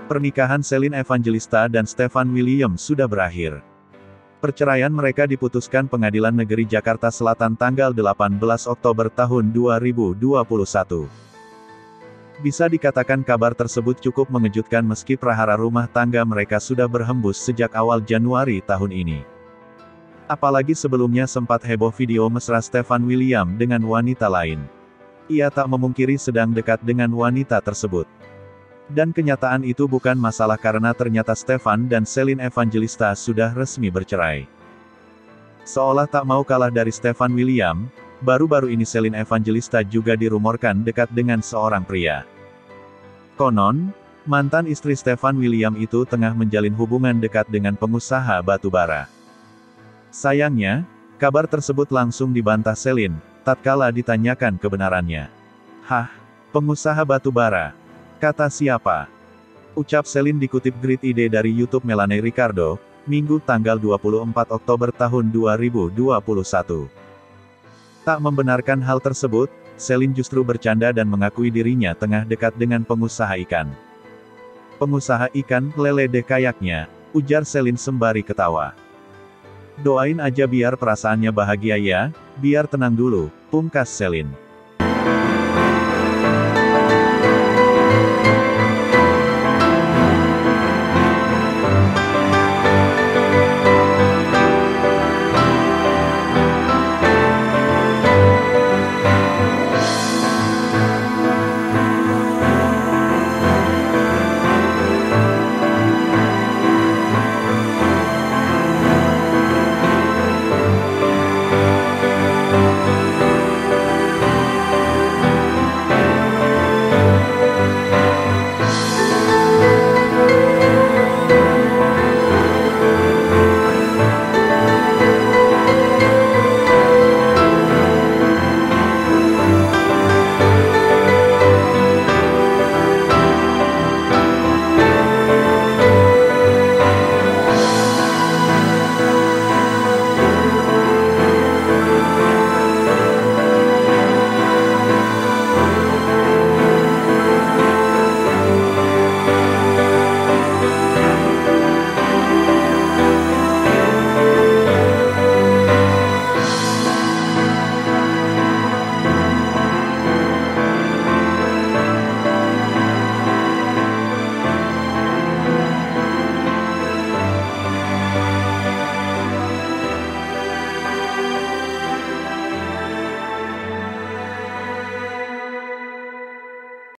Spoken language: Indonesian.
Pernikahan Celine Evangelista dan Stefan William sudah berakhir. Perceraian mereka diputuskan Pengadilan Negeri Jakarta Selatan tanggal 18 Oktober tahun 2021. Bisa dikatakan kabar tersebut cukup mengejutkan meski prahara rumah tangga mereka sudah berhembus sejak awal Januari tahun ini. Apalagi sebelumnya sempat heboh video mesra Stefan William dengan wanita lain. Ia tak memungkiri sedang dekat dengan wanita tersebut. Dan kenyataan itu bukan masalah karena ternyata Stefan dan Celine Evangelista sudah resmi bercerai. Seolah tak mau kalah dari Stefan William, baru-baru ini Celine Evangelista juga dirumorkan dekat dengan seorang pria. Konon, mantan istri Stefan William itu tengah menjalin hubungan dekat dengan pengusaha batu bara. Sayangnya, kabar tersebut langsung dibantah Celine, tatkala ditanyakan kebenarannya. "Hah, pengusaha batu bara? Kata siapa?" Ucap Celine dikutip Grid ID dari YouTube Melanie Ricardo, Minggu tanggal 24 Oktober tahun 2021. Tak membenarkan hal tersebut, Celine justru bercanda dan mengakui dirinya tengah dekat dengan pengusaha ikan. "Pengusaha ikan lele deh kayaknya," ujar Celine sembari ketawa. "Doain aja biar perasaannya bahagia ya, biar tenang dulu," pungkas Celine.